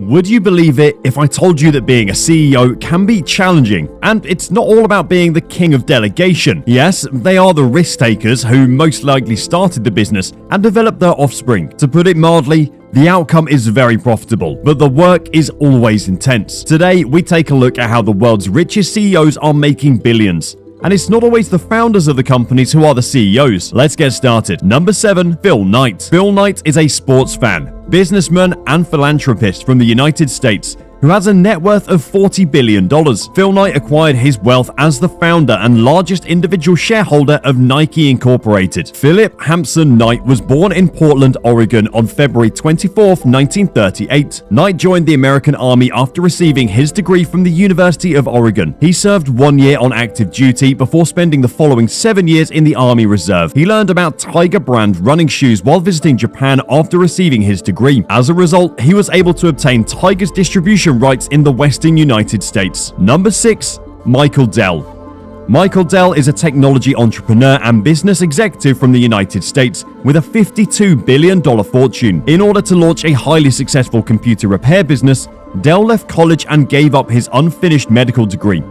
Would you believe it if I told you that being a CEO can be challenging, and it's not all about being the king of delegation? Yes, they are the risk takers who most likely started the business and developed their offspring. To put it mildly, the outcome is very profitable, but the work is always intense. Today, we take a look at how the world's richest CEOs are making billions. And it's not always the founders of the companies who are the CEOs. Let's get started. Number 7, Phil Knight. Phil Knight is a sports fan, businessman, and philanthropist from the United States who has a net worth of $40 billion. Phil Knight acquired his wealth as the founder and largest individual shareholder of Nike Incorporated. Philip Hampson Knight was born in Portland, Oregon on February 24, 1938. Knight joined the American Army after receiving his degree from the University of Oregon. He served 1 year on active duty before spending the following 7 years in the Army Reserve. He learned about Tiger brand running shoes while visiting Japan after receiving his degree. As a result, he was able to obtain Tiger's distribution rights in the western United States. Number 6, Michael Dell. Michael Dell is a technology entrepreneur and business executive from the United States with a $52 billion fortune. In order to launch a highly successful computer repair business, Dell left college and gave up his unfinished medical degree.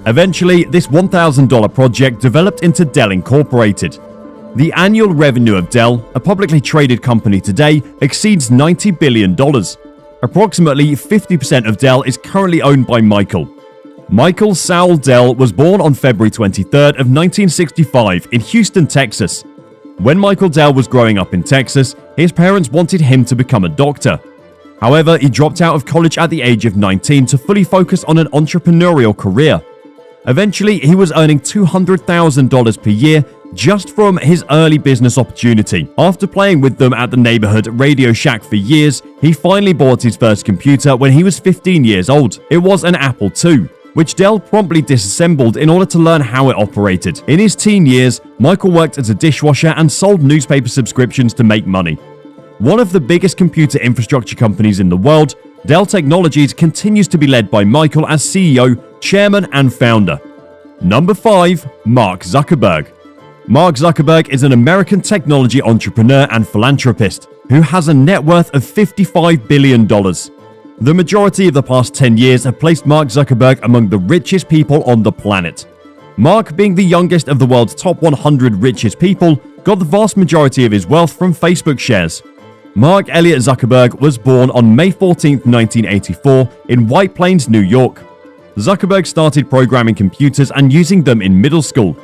Eventually, this $1,000 project developed into Dell Incorporated. The annual revenue of Dell, a publicly traded company today, exceeds $90 billion. Approximately 50% of Dell is currently owned by Michael. Michael Saul Dell was born on February 23rd of 1965 in Houston, Texas. When Michael Dell was growing up in Texas, his parents wanted him to become a doctor. However, he dropped out of college at the age of 19 to fully focus on an entrepreneurial career. Eventually, he was earning $200,000 per year just from his early business opportunity. After playing with them at the neighborhood Radio Shack for years, he finally bought his first computer when he was 15 years old. It was an Apple II, which Dell promptly disassembled in order to learn how it operated. In his teen years, Michael worked as a dishwasher and sold newspaper subscriptions to make money. One of the biggest computer infrastructure companies in the world, Dell Technologies continues to be led by Michael as CEO, chairman, and founder. Number 5, Mark Zuckerberg. Mark Zuckerberg is an American technology entrepreneur and philanthropist who has a net worth of $55 billion. The majority of the past 10 years have placed Mark Zuckerberg among the richest people on the planet. Mark, being the youngest of the world's top 100 richest people, got the vast majority of his wealth from Facebook shares. Mark Elliott Zuckerberg was born on May 14, 1984 in White Plains, New York. Zuckerberg started programming computers and using them in middle school.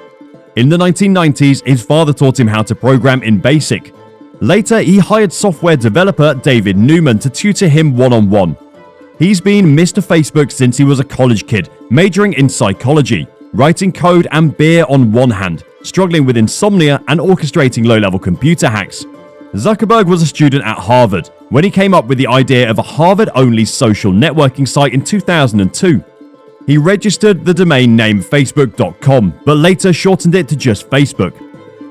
In the 1990s, his father taught him how to program in BASIC. Later, he hired software developer David Newman to tutor him one-on-one. He's been Mr. Facebook since he was a college kid, majoring in psychology, writing code and beer on one hand, struggling with insomnia and orchestrating low-level computer hacks. Zuckerberg was a student at Harvard when he came up with the idea of a Harvard-only social networking site in 2002. He registered the domain name Facebook.com, but later shortened it to just Facebook.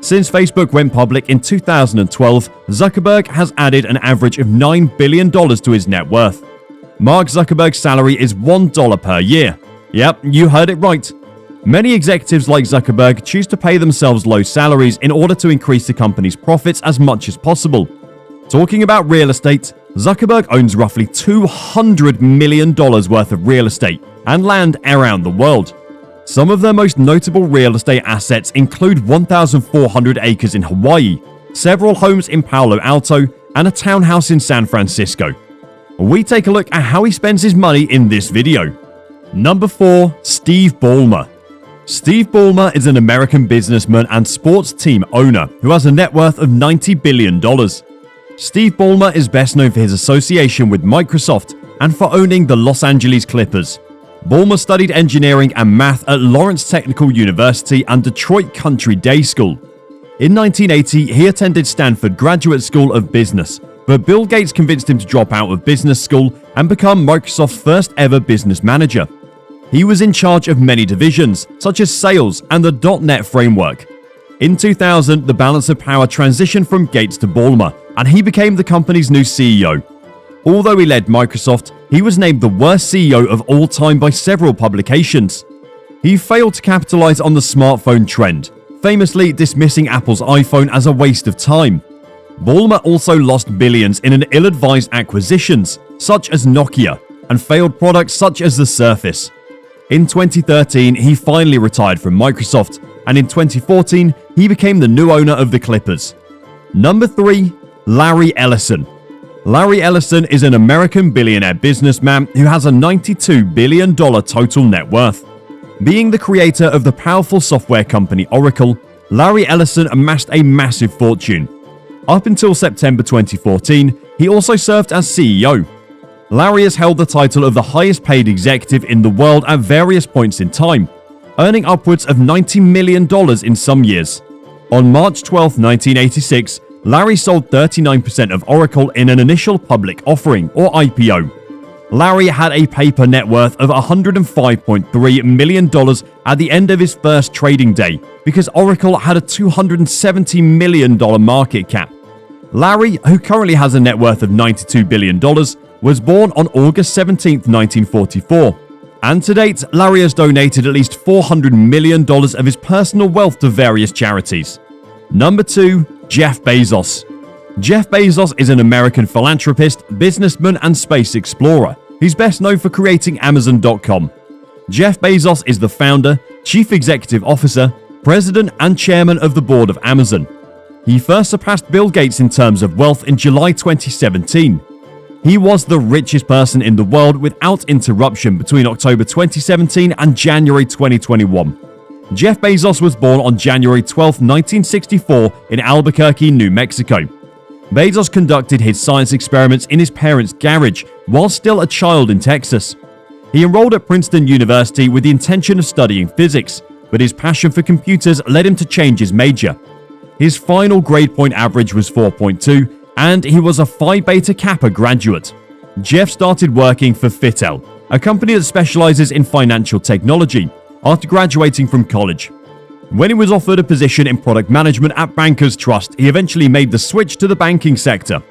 Since Facebook went public in 2012, Zuckerberg has added an average of $9 billion to his net worth. Mark Zuckerberg's salary is $1 per year. Yep, you heard it right. Many executives like Zuckerberg choose to pay themselves low salaries in order to increase the company's profits as much as possible. Talking about real estate, Zuckerberg owns roughly $200 million worth of real estate and land around the world. Some of their most notable real estate assets include 1,400 acres in Hawaii, several homes in Palo Alto, and a townhouse in San Francisco. We take a look at how he spends his money in this video. Number 4, Steve Ballmer. Steve Ballmer is an American businessman and sports team owner who has a net worth of $90 billion. Steve Ballmer is best known for his association with Microsoft and for owning the Los Angeles Clippers. Ballmer studied engineering and math at Lawrence Technical University and Detroit Country Day School. In 1980, he attended Stanford Graduate School of Business, but Bill Gates convinced him to drop out of business school and become Microsoft's first ever business manager. He was in charge of many divisions, such as sales and the .NET framework. In 2000, the balance of power transitioned from Gates to Ballmer, and he became the company's new CEO. Although he led Microsoft, he was named the worst CEO of all time by several publications. He failed to capitalize on the smartphone trend, famously dismissing Apple's iPhone as a waste of time. Ballmer also lost billions in an ill-advised acquisitions, such as Nokia, and failed products such as the Surface. In 2013, he finally retired from Microsoft, and in 2014, he became the new owner of the Clippers. Number 3. Larry Ellison. Larry Ellison is an American billionaire businessman who has a $92 billion total net worth. Being the creator of the powerful software company Oracle, Larry Ellison amassed a massive fortune. Up until September 2014, he also served as CEO. Larry has held the title of the highest paid executive in the world at various points in time, earning upwards of $90 million in some years. On March 12, 1986, Larry sold 39% of Oracle in an initial public offering, or IPO. Larry had a paper net worth of $105.3 million at the end of his first trading day because Oracle had a $270 million market cap. Larry, who currently has a net worth of $92 billion, was born on August 17, 1944. And to date, Larry has donated at least $400 million of his personal wealth to various charities. Number 2. Jeff Bezos. Jeff Bezos is an American philanthropist, businessman, and space explorer. He's best known for creating Amazon.com. Jeff Bezos is the founder, chief executive officer, president, and chairman of the board of Amazon. He first surpassed Bill Gates in terms of wealth in July 2017. He was the richest person in the world without interruption between October 2017 and January 2021. Jeff Bezos was born on January 12, 1964 in Albuquerque, New Mexico. Bezos conducted his science experiments in his parents' garage while still a child in Texas. He enrolled at Princeton University with the intention of studying physics, but his passion for computers led him to change his major. His final grade point average was 4.2, and he was a Phi Beta Kappa graduate. Jeff started working for Fittel, a company that specializes in financial technology, after graduating from college. When he was offered a position in product management at Bankers Trust, he eventually made the switch to the banking sector.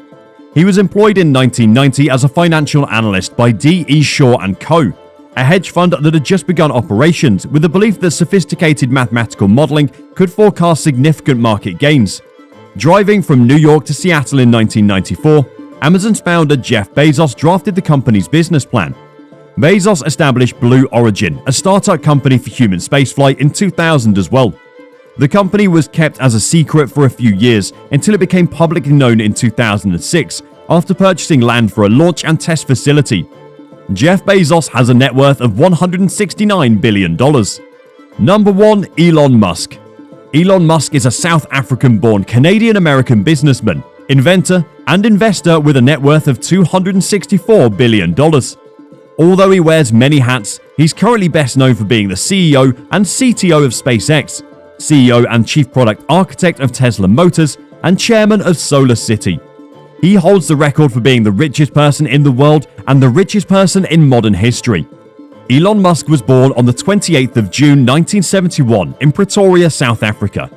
He was employed in 1990 as a financial analyst by D.E. Shaw & Co., a hedge fund that had just begun operations with the belief that sophisticated mathematical modeling could forecast significant market gains. Driving from New York to Seattle in 1994, Amazon's founder Jeff Bezos drafted the company's business plan. Bezos established Blue Origin, a startup company for human spaceflight, in 2000 as well. The company was kept as a secret for a few years until it became publicly known in 2006 after purchasing land for a launch and test facility. Jeff Bezos has a net worth of $169 billion. Number 1. Elon Musk. Elon Musk is a South African-born Canadian-American businessman, inventor, and investor with a net worth of $264 billion. Although he wears many hats, he's currently best known for being the CEO and CTO of SpaceX, CEO and Chief Product Architect of Tesla Motors, and Chairman of Solar City. He holds the record for being the richest person in the world and the richest person in modern history. Elon Musk was born on the 28th of June 1971 in Pretoria, South Africa.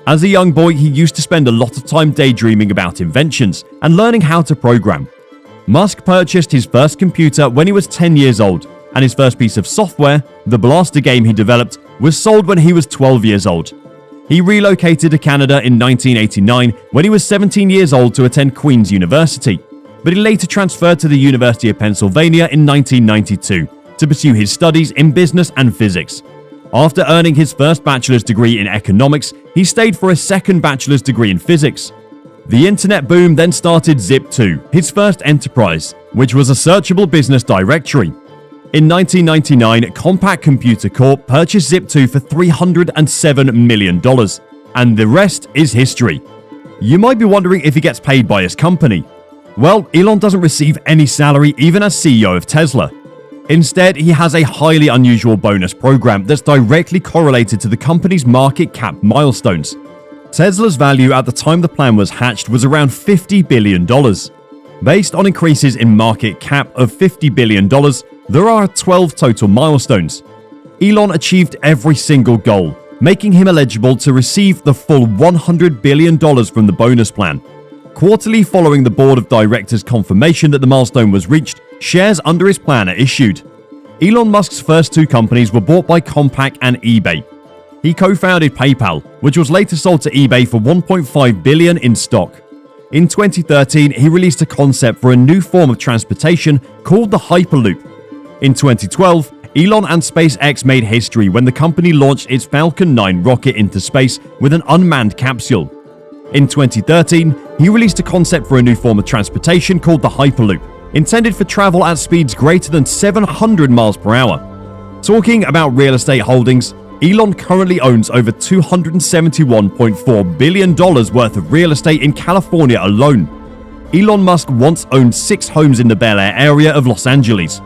As a young boy, he used to spend a lot of time daydreaming about inventions and learning how to program. Musk purchased his first computer when he was 10 years old, and his first piece of software, the Blaster game he developed, was sold when he was 12 years old. He relocated to Canada in 1989 when he was 17 years old to attend Queen's University, but he later transferred to the University of Pennsylvania in 1992 to pursue his studies in business and physics. After earning his first bachelor's degree in economics, he stayed for a second bachelor's degree in physics. The internet boom then started Zip2, his first enterprise, which was a searchable business directory. In 1999, Compaq Computer Corp purchased Zip2 for $307 million, and the rest is history. You might be wondering if he gets paid by his company. Well, Elon doesn't receive any salary even as CEO of Tesla. Instead, he has a highly unusual bonus program that's directly correlated to the company's market cap milestones. Tesla's value at the time the plan was hatched was around $50 billion. Based on increases in market cap of $50 billion, there are 12 total milestones. Elon achieved every single goal, making him eligible to receive the full $100 billion from the bonus plan. Quarterly following the board of directors' confirmation that the milestone was reached, shares under his plan are issued. Elon Musk's first two companies were bought by Compaq and eBay. He co-founded PayPal, which was later sold to eBay for $1.5 billion in stock. In 2013, he released a concept for a new form of transportation called the Hyperloop. In 2012, Elon and SpaceX made history when the company launched its Falcon 9 rocket into space with an unmanned capsule. In 2013, he released a concept for a new form of transportation called the Hyperloop, intended for travel at speeds greater than 700 miles per hour. Talking about real estate holdings, Elon currently owns over $271.4 billion worth of real estate in California alone. Elon Musk once owned 6 homes in the Bel Air area of Los Angeles.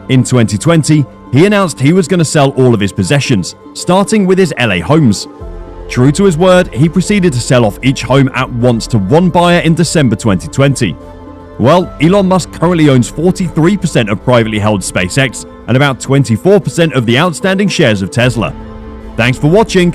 In 2020, he announced he was going to sell all of his possessions, starting with his LA homes. True to his word, he proceeded to sell off each home at once to one buyer in December 2020. Well, Elon Musk currently owns 43% of privately held SpaceX and about 24% of the outstanding shares of Tesla. Thanks for watching.